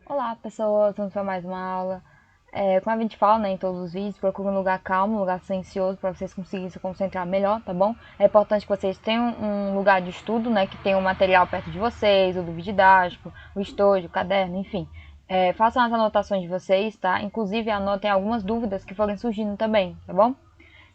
Olá pessoas, vamos para mais uma aula. Como a gente fala, né, em todos os vídeos, procure um lugar calmo, um lugar silencioso para vocês conseguirem se concentrar melhor, tá bom? É importante que vocês tenham um lugar de estudo, né, que tenha um material perto de vocês, o livro didático, o estojo, o caderno, enfim. Façam as anotações de vocês, tá? Inclusive anotem algumas dúvidas que forem surgindo também, tá bom?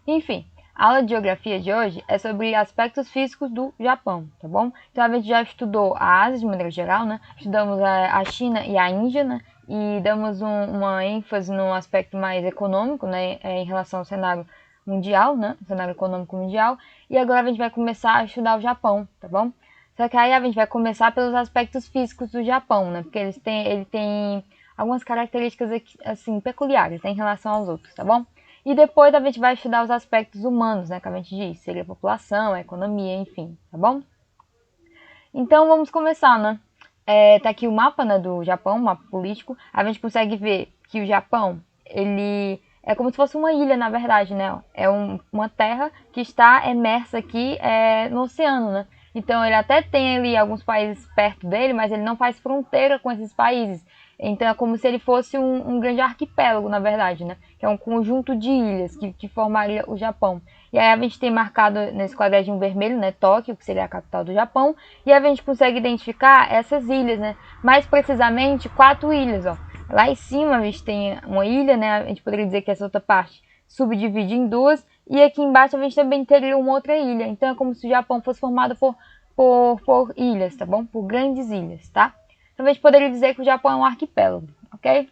Enfim, a aula de geografia de hoje é sobre aspectos físicos do Japão, tá bom? Então a gente já estudou a Ásia de maneira geral, né? Estudamos a China e a Índia, né? E damos uma ênfase no aspecto mais econômico, né? Em relação ao cenário mundial, né? O cenário econômico mundial. E agora a gente vai começar a estudar o Japão, tá bom? Só que aí a gente vai começar pelos aspectos físicos do Japão, né? Porque ele tem algumas características assim peculiares, né, em relação aos outros, tá bom? E depois a gente vai estudar os aspectos humanos, né, que a gente diz, seria a população, a economia, enfim, tá bom? Então vamos começar, né? Tá aqui o mapa, né, do Japão, o mapa político. A gente consegue ver que o Japão, ele é como se fosse uma ilha, na verdade, né? Uma terra que está emersa aqui no oceano, né? Então ele até tem ali alguns países perto dele, mas ele não faz fronteira com esses países. Então é como se ele fosse um grande arquipélago, na verdade, né? Que é um conjunto de ilhas que formaria o Japão. E aí a gente tem marcado nesse quadradinho vermelho, né, Tóquio, que seria a capital do Japão, e a gente consegue identificar essas ilhas, né? Mais precisamente, 4 ilhas, ó. Lá em cima a gente tem uma ilha, né? A gente poderia dizer que essa outra parte subdivide em duas, e aqui embaixo a gente também teria uma outra ilha. Então é como se o Japão fosse formado por ilhas, tá bom? Por grandes ilhas, tá? Então a gente poderia dizer que o Japão é um arquipélago, ok?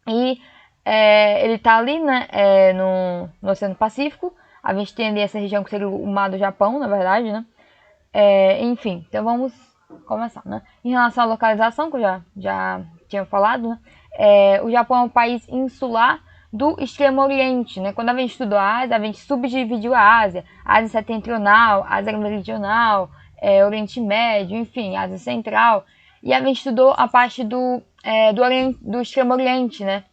E ele está ali, né, no Oceano Pacífico. A gente tem ali essa região que seria o Mar do Japão, na verdade, né? Enfim, então vamos começar, né? Em relação à localização, que eu já tinha falado, né? O Japão é um país insular do Extremo Oriente, né? Quando a gente estudou a Ásia, a gente subdividiu a Ásia Setentrional, Ásia Meridional, Oriente Médio, enfim, Ásia Central. E a gente estudou a parte do Extremo Oriente, né?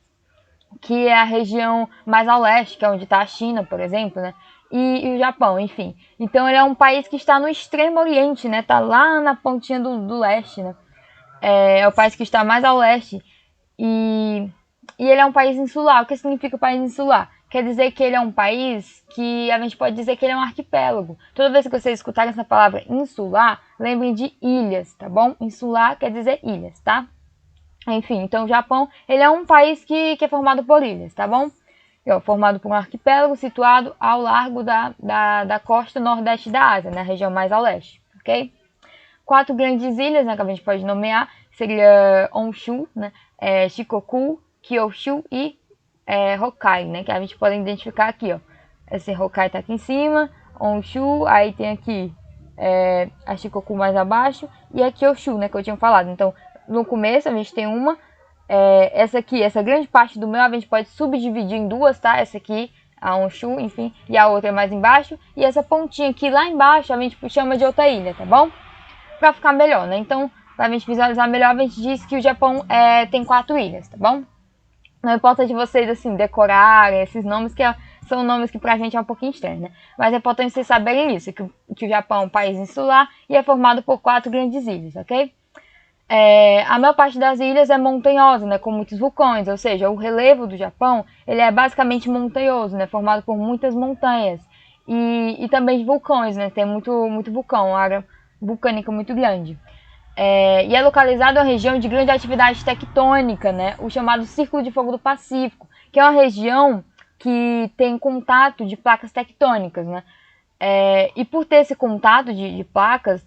Que é a região mais ao leste, que é onde está a China, por exemplo, né? E o Japão, enfim. Então ele é um país que está no Extremo Oriente, né? Tá lá na pontinha do leste, né? É o país que está mais ao leste. E ele é um país insular. O que significa país insular? Quer dizer que ele é um país que a gente pode dizer que ele é um arquipélago. Toda vez que vocês escutarem essa palavra insular, lembrem de ilhas, tá bom? Insular quer dizer ilhas, tá? Enfim, então o Japão, ele é um país que é formado por ilhas, tá bom? Formado por um arquipélago situado ao largo da costa nordeste da Ásia, na região mais ao leste, ok? 4 grandes ilhas, né, que a gente pode nomear, seria Honshu, né, Shikoku, Kyushu e Hokkaido, né, que a gente pode identificar aqui, ó. Esse Hokkaido tá aqui em cima, Honshu, aí tem aqui a Shikoku mais abaixo e a Kyushu, né, que eu tinha falado. Então, no começo a gente tem essa aqui, essa grande parte do meio a gente pode subdividir em duas, tá? Essa aqui, a Honshu, enfim, e a outra é mais embaixo. E essa pontinha aqui lá embaixo a gente chama de outra ilha, tá bom? Pra ficar melhor, né? Então, pra gente visualizar melhor, a gente diz que o Japão tem 4 ilhas, tá bom? Não importa de vocês, assim, decorarem esses nomes, são nomes que pra gente é um pouquinho estranhos, né? Mas é importante vocês saberem isso, que o Japão é um país insular e é formado por 4 grandes ilhas, ok? A maior parte das ilhas é montanhosa, né, com muitos vulcões, ou seja, o relevo do Japão ele é basicamente montanhoso, né, formado por muitas montanhas e também de vulcões, né, tem muito vulcão, uma área vulcânica muito grande. E é localizado em uma região de grande atividade tectônica, né, o chamado Círculo de Fogo do Pacífico, que é uma região que tem contato de placas tectônicas, né, e por ter esse contato de placas,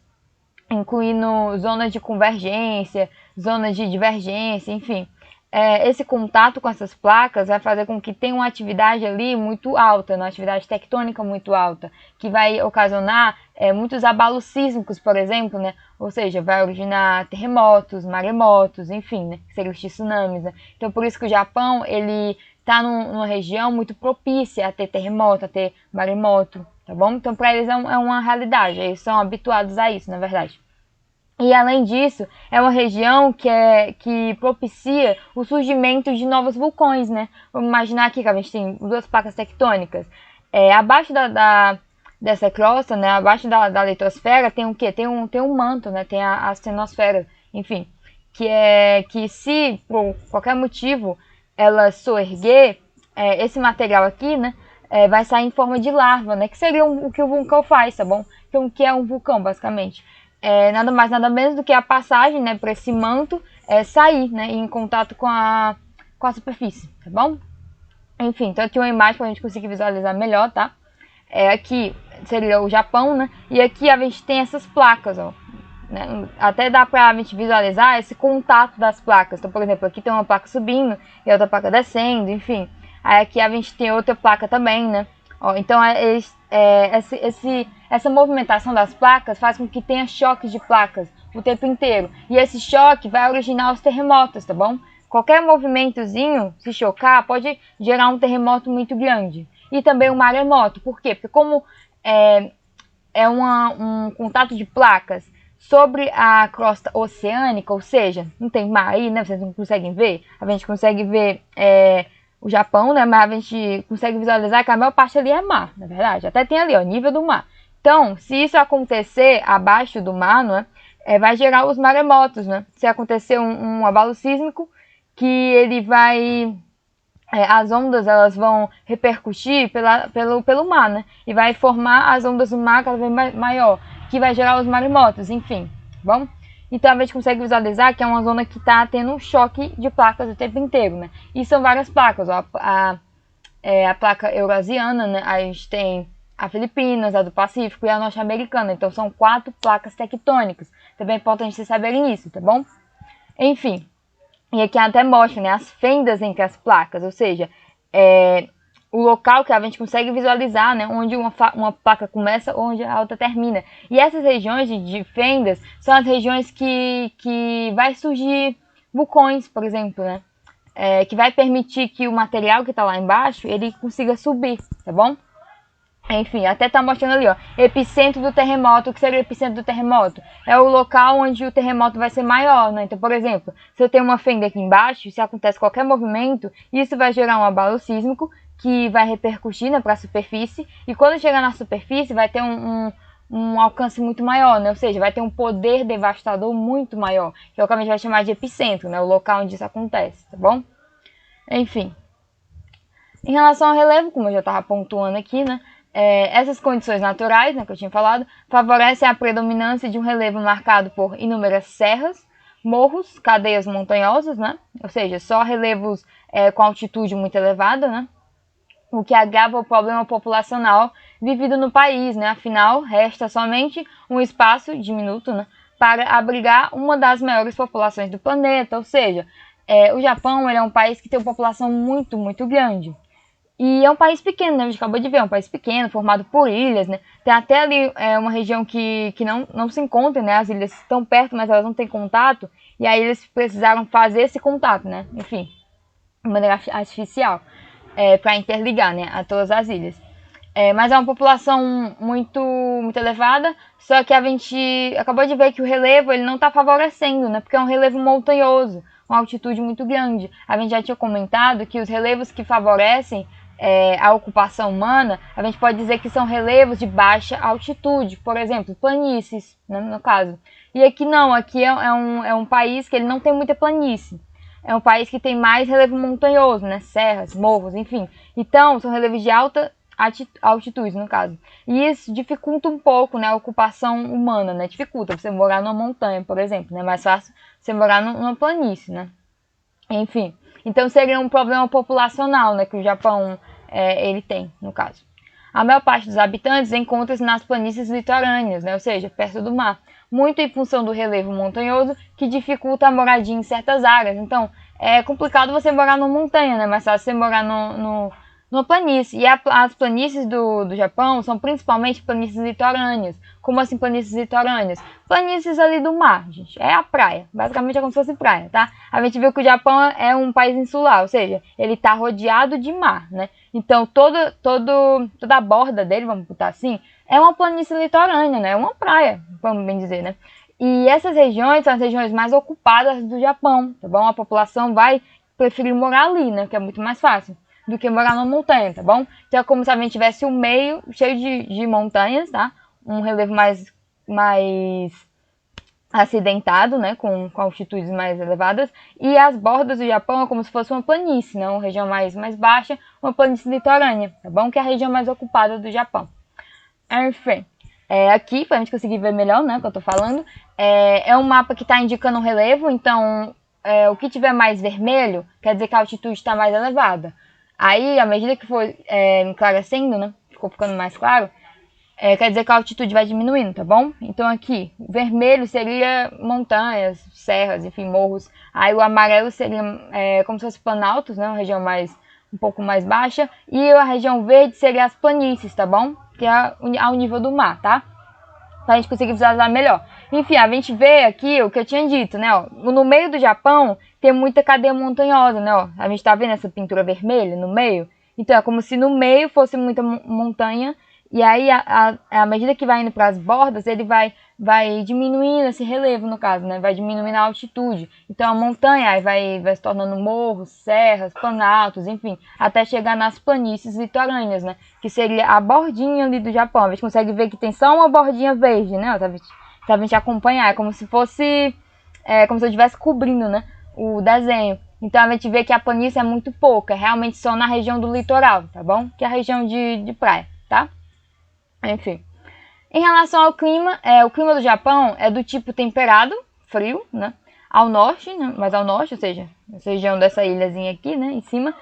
incluindo zonas de convergência, zonas de divergência, enfim. Esse contato com essas placas vai fazer com que tenha uma atividade ali muito alta, uma atividade tectônica muito alta, que vai ocasionar muitos abalos sísmicos, por exemplo, né? Ou seja, vai originar terremotos, maremotos, enfim, né? Que seriam os tsunamis, né? Então, por isso que o Japão, ele está numa região muito propícia a ter terremoto, a ter maremoto, tá bom? Então, para eles é uma realidade, eles são habituados a isso, na verdade. E além disso, é uma região que propicia o surgimento de novos vulcões, né? Vamos imaginar aqui que a gente tem 2 placas tectônicas. Abaixo dessa crosta, né? Abaixo da litosfera tem o quê? Tem um manto, né? Tem a astenosfera, enfim. que se por qualquer motivo ela soerguer, esse material aqui, né, vai sair em forma de larva, né, que seria o que o vulcão faz, tá bom? Então, o que é um vulcão, basicamente? Nada mais, nada menos do que a passagem, né, por esse manto sair, né, em contato com a superfície, tá bom? Enfim, então aqui uma imagem para a gente conseguir visualizar melhor, tá? Aqui seria o Japão, né? E aqui a gente tem essas placas, ó. Né? Até dá pra gente visualizar esse contato das placas. Então, por exemplo, aqui tem uma placa subindo e outra placa descendo, enfim. Aí aqui a gente tem outra placa também, né? Ó, então, essa movimentação das placas faz com que tenha choques de placas o tempo inteiro. E esse choque vai originar os terremotos, tá bom? Qualquer movimentozinho, se chocar, pode gerar um terremoto muito grande. E também um maremoto. Por quê? Porque como um contato de placas sobre a crosta oceânica, ou seja, não tem mar aí, né? Vocês não conseguem ver. A gente consegue ver o Japão, né? Mas a gente consegue visualizar que a maior parte ali é mar, na verdade. Até tem ali, ó, nível do mar. Então, se isso acontecer abaixo do mar, né, vai gerar os maremotos, né? Se acontecer um abalo sísmico, que ele vai... as ondas elas vão repercutir pelo mar, né? E vai formar as ondas do mar cada vez maior, que vai gerar os maremotos, enfim, bom? Então a gente consegue visualizar que é uma zona que está tendo um choque de placas o tempo inteiro, né? E são várias placas, ó, a placa eurasiana, né? A gente tem a Filipinas, a do Pacífico e a norte-americana. Então são 4 placas tectônicas. Também é importante vocês saberem isso, tá bom? Enfim. E aqui até mostra, né, as fendas entre as placas, ou seja, o local que a gente consegue visualizar, né, onde uma placa começa, onde a outra termina. E essas regiões de fendas são as regiões que vai surgir vulcões, por exemplo, né, que vai permitir que o material que está lá embaixo, ele consiga subir, tá bom? Enfim, até tá mostrando ali, ó, epicentro do terremoto. O que seria o epicentro do terremoto? É o local onde o terremoto vai ser maior, né? Então, por exemplo, se eu tenho uma fenda aqui embaixo, se acontece qualquer movimento, isso vai gerar um abalo sísmico que vai repercutir, né, para a superfície. E quando chegar na superfície, vai ter um alcance muito maior, né? Ou seja, vai ter um poder devastador muito maior, que é o que a gente vai chamar de epicentro, né? O local onde isso acontece, tá bom? Enfim. Em relação ao relevo, como eu já estava pontuando aqui, né? Essas condições naturais, né, que eu tinha falado, favorecem a predominância de um relevo marcado por inúmeras serras, morros, cadeias montanhosas, né? Ou seja, só relevos com altitude muito elevada, né? O que agrava o problema populacional vivido no país, né? Afinal, resta somente um espaço diminuto, né, para abrigar uma das maiores populações do planeta. Ou seja, o Japão ele é um país que tem uma população muito, muito grande. E é um país pequeno, né? A gente acabou de ver, é um país pequeno, formado por ilhas, né? Tem até ali uma região que não se encontra, né? As ilhas estão perto, mas elas não têm contato. E aí eles precisaram fazer esse contato, né? Enfim, de maneira artificial, para interligar, né, a todas as ilhas. Mas é uma população muito, muito elevada, só que a gente acabou de ver que o relevo ele não está favorecendo, né? Porque é um relevo montanhoso, uma altitude muito grande. A gente já tinha comentado que os relevos que favorecem a ocupação humana, a gente pode dizer que são relevos de baixa altitude, por exemplo, planícies, né, no caso. E aqui não, aqui é um país que ele não tem muita planície. É um país que tem mais relevo montanhoso, né, serras, morros, enfim. Então, são relevos de alta altitude, no caso. E isso dificulta um pouco, né, a ocupação humana, né, dificulta você morar numa montanha, por exemplo, né, é mais fácil você morar numa planície, né. Enfim, então seria um problema populacional, né, que o Japão ele tem, no caso. A maior parte dos habitantes encontra-se nas planícies litorâneas, né, ou seja, perto do mar, muito em função do relevo montanhoso que dificulta a moradia em certas áreas. Então, é complicado você morar numa montanha, né, mas fácil você morar numa planície. E as planícies do Japão são principalmente planícies litorâneas. Como assim planícies litorâneas? Planícies ali do mar, gente. É a praia. Basicamente é como se fosse praia, tá? A gente viu que o Japão é um país insular, ou seja, ele está rodeado de mar, né? Então toda a borda dele, vamos botar assim, é uma planície litorânea, né? É uma praia, vamos bem dizer, né? E essas regiões são as regiões mais ocupadas do Japão, tá bom? A população vai preferir morar ali, né? Que é muito mais fácil do que morar numa montanha, tá bom? Então é como se a gente tivesse um meio cheio de montanhas, tá? Um relevo mais acidentado, né, com altitudes mais elevadas, e as bordas do Japão é como se fosse uma planície, né, uma região mais baixa, uma planície litorânea, tá bom? Que é a região mais ocupada do Japão. Enfim, aqui, pra gente conseguir ver melhor, né, o que eu tô falando, é um mapa que tá indicando o relevo, então o que tiver mais vermelho quer dizer que a altitude está mais elevada. Aí, à medida que for enclarecendo, né, ficou ficando mais claro, quer dizer que a altitude vai diminuindo, tá bom? Então aqui, o vermelho seria montanhas, serras, enfim, morros. Aí o amarelo seria como se fosse planaltos, né? Uma região um pouco mais baixa. E a região verde seria as planícies, tá bom? Que é ao nível do mar, tá? Pra gente conseguir visualizar melhor. Enfim, a gente vê aqui o que eu tinha dito, né? Ó, no meio do Japão tem muita cadeia montanhosa, né? Ó, a gente tá vendo essa pintura vermelha no meio? Então é como se no meio fosse muita montanha. E aí, à medida que vai indo para as bordas, ele vai diminuindo esse relevo, no caso, né? Vai diminuindo a altitude. Então, a montanha aí vai se tornando morros, serras, planaltos, enfim, até chegar nas planícies litorâneas, né? Que seria a bordinha ali do Japão. A gente consegue ver que tem só uma bordinha verde, né? Pra gente acompanhar. É como se fosse... como se eu estivesse cobrindo, né? O desenho. Então, a gente vê que a planície é muito pouca. É realmente só na região do litoral, tá bom? Que é a região de praia, tá? Enfim, em relação ao clima, o clima do Japão é do tipo temperado, frio, né? Ao norte, né? Mais ao norte, ou seja, essa região dessa ilhazinha aqui, né? Em cima,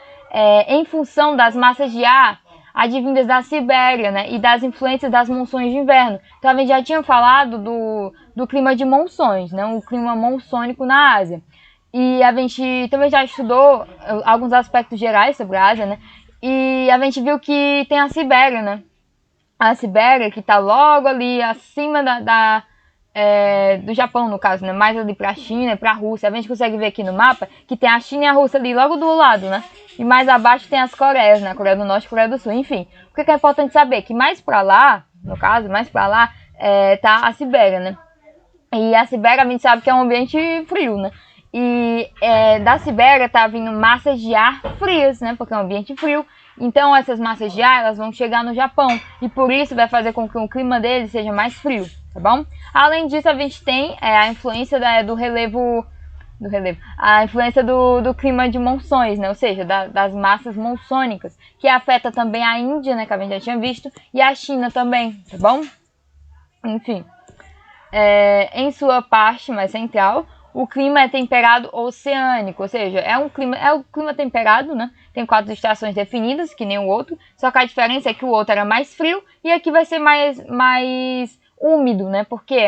em função das massas de ar advindas da Sibéria, né? E das influências das monções de inverno. Então, a gente já tinha falado do clima de monções, né? O clima monsônico na Ásia. E a gente também já estudou alguns aspectos gerais sobre a Ásia, né? E a gente viu que tem a Sibéria, né? A Sibéria, que está logo ali acima do Japão, no caso, né? Mais ali para a China e para a Rússia. A gente consegue ver aqui no mapa que tem a China e a Rússia ali logo do lado, né? E mais abaixo tem as Coreias, né? A Coreia do Norte e a Coreia do Sul. Enfim, o que é importante saber? Que mais para lá, no caso, mais para lá, tá a Sibéria, né? E a Sibéria a gente sabe que é um ambiente frio, né? E da Sibéria tá vindo massas de ar frias, né? Porque é um ambiente frio. Então essas massas de ar elas vão chegar no Japão. E por isso vai fazer com que o clima deles seja mais frio, tá bom? Além disso, a gente tem a influência do relevo. A influência do clima de monções, né? Ou seja, das massas monçônicas, que afeta também a Índia, né? Que a gente já tinha visto, e a China também, tá bom? Enfim. Em sua parte mais central, o clima é temperado oceânico, ou seja, é o clima temperado, né? Tem 4 estações definidas, que nem o outro, só que a diferença é que o outro era mais frio e aqui vai ser mais úmido, né? Porque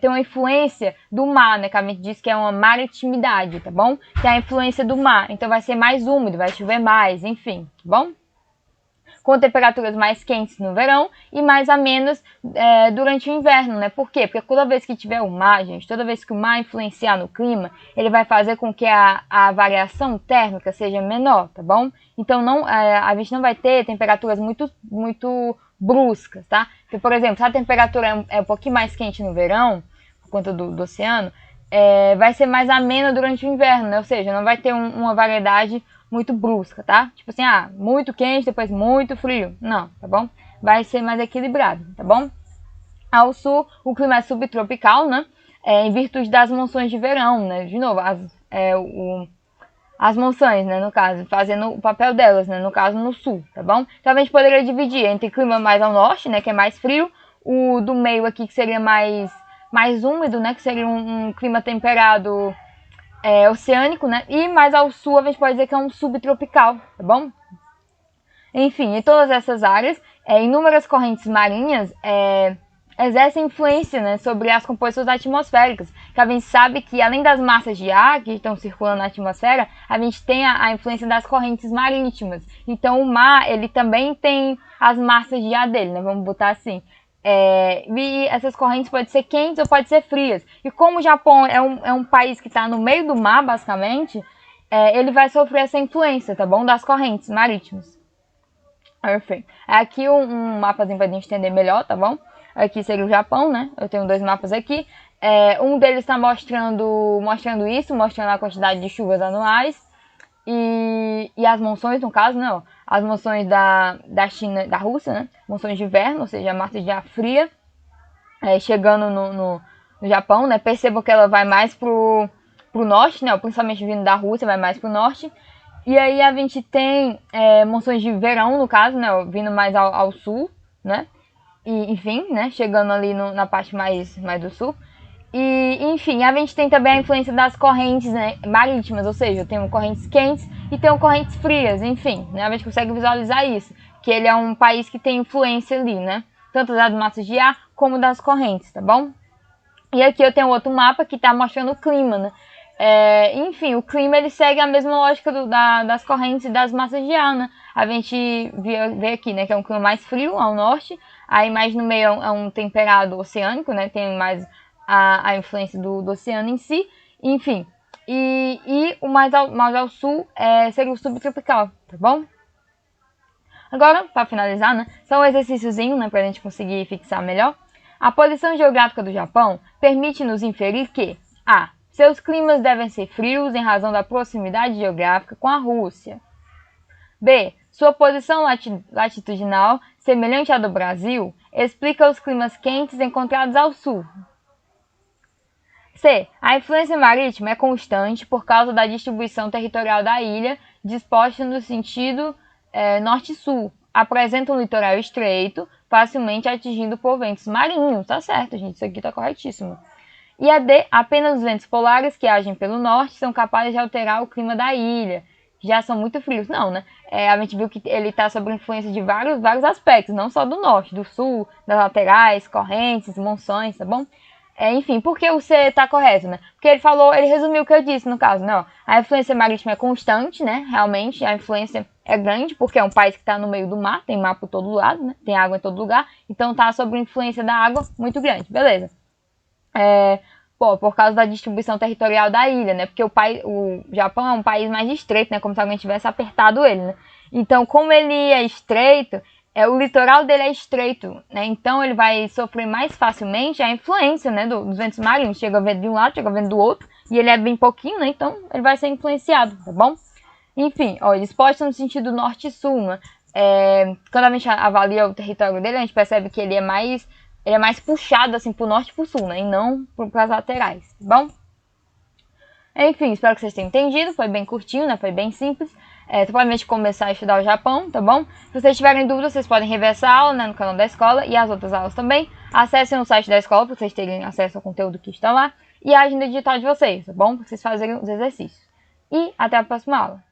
tem uma influência do mar, né? Que a gente diz que é uma maritimidade, tá bom? Tem a influência do mar, então vai ser mais úmido, vai chover mais, enfim, tá bom? Com temperaturas mais quentes no verão e mais amenas durante o inverno, né? Por quê? Porque toda vez que tiver o mar, gente, toda vez que o mar influenciar no clima, ele vai fazer com que a variação térmica seja menor, tá bom? Então a gente não vai ter temperaturas muito bruscas, tá? Porque, por exemplo, se a temperatura é um pouquinho mais quente no verão, por conta do oceano, vai ser mais amena durante o inverno, né? Ou seja, não vai ter uma variedade muito brusca, tá? Tipo assim, muito quente, depois muito frio. Não, tá bom? Vai ser mais equilibrado, tá bom? Ao sul, o clima é subtropical, né? Em virtude das monções de verão, né? De novo, as monções, né? No caso, fazendo o papel delas, né? No caso, no sul, tá bom? Então a gente poderia dividir entre clima mais ao norte, né? Que é mais frio. O do meio aqui, que seria mais úmido, né? Que seria um clima temperado oceânico, né? E mais ao sul a gente pode dizer que é um subtropical, tá bom? Enfim, em todas essas áreas, inúmeras correntes marinhas exercem influência, né, sobre as composições atmosféricas. Que a gente sabe que além das massas de ar que estão circulando na atmosfera, a gente tem a influência das correntes marítimas. Então o mar, ele também tem as massas de ar dele, né? Vamos botar assim. E essas correntes podem ser quentes ou podem ser frias. E como o Japão é um país que está no meio do mar, basicamente, ele vai sofrer essa influência, tá bom? Das correntes marítimas. Perfeito. Aqui um mapazinho pra gente entender melhor, tá bom? Aqui seria o Japão, né? Eu tenho 2 mapas aqui. Um deles está mostrando isso, mostrando a quantidade de chuvas anuais. E as monções, no caso, não. As monções da China, da Rússia, né? Monções de inverno, ou seja, a massa de ar fria, chegando no Japão, né? Percebam que ela vai mais pro norte, né? Principalmente vindo da Rússia, vai mais pro norte. E aí a gente tem monções de verão, no caso, né? Vindo mais ao sul, né? E, enfim, né? Chegando ali na parte mais do sul. E, enfim, a gente tem também a influência das correntes, né, marítimas, ou seja, tem correntes quentes e tem correntes frias, enfim, né? A gente consegue visualizar isso, que ele é um país que tem influência ali, né? Tanto das massas de ar como das correntes, tá bom? E aqui eu tenho outro mapa que está mostrando o clima, né? Enfim, o clima ele segue a mesma lógica das correntes e das massas de ar, né? A gente vê aqui, né, que é um clima mais frio ao norte, aí mais no meio é um temperado oceânico, né? Tem mais a influência do oceano em si, enfim. E o mais ao sul seria o subtropical, tá bom? Agora, para finalizar, né, só um exercíciozinho, né, para a gente conseguir fixar melhor. A posição geográfica do Japão permite-nos inferir que a. Seus climas devem ser frios em razão da proximidade geográfica com a Rússia. B. Sua posição latitudinal, semelhante à do Brasil, explica os climas quentes encontrados ao sul. C. A influência marítima é constante por causa da distribuição territorial da ilha, disposta no sentido norte-sul. Apresenta um litoral estreito, facilmente atingido por ventos marinhos. Tá certo, gente, isso aqui tá corretíssimo. E a D, apenas os ventos polares que agem pelo norte são capazes de alterar o clima da ilha. Já são muito frios. Não, né? A gente viu que ele está sob influência de vários aspectos, não só do norte, do sul, das laterais, correntes, monções, tá bom? Enfim, por que o C está correto, né? Porque ele resumiu o que eu disse no caso, né? Ó, a influência marítima é constante, né? Realmente, a influência é grande, porque é um país que está no meio do mar, tem mar por todo lado, né? Tem água em todo lugar, então está sob influência da água muito grande, beleza? Por causa da distribuição territorial da ilha, né? Porque o Japão é um país mais estreito, né? Como se alguém tivesse apertado ele, né? Então, como ele é estreito, o litoral dele é estreito, né? Então, ele vai sofrer mais facilmente a influência, né? Dos ventos marinhos. Chega vento de um lado, chega vento do outro. E ele é bem pouquinho, né? Então, ele vai ser influenciado, tá bom? Enfim, ó, eles postam no sentido norte e sul, né? Quando a gente avalia o território dele, a gente percebe que ele é mais puxado assim pro norte e pro sul, né? E não pras laterais, tá bom? Enfim, espero que vocês tenham entendido. Foi bem curtinho, né? Foi bem simples. Você pode começar a estudar o Japão, tá bom? Se vocês tiverem dúvidas, vocês podem rever essa aula, né, no canal da escola e as outras aulas também. Acessem o site da escola para vocês terem acesso ao conteúdo que está lá. E a agenda digital de vocês, tá bom? Para vocês fazerem os exercícios. E até a próxima aula.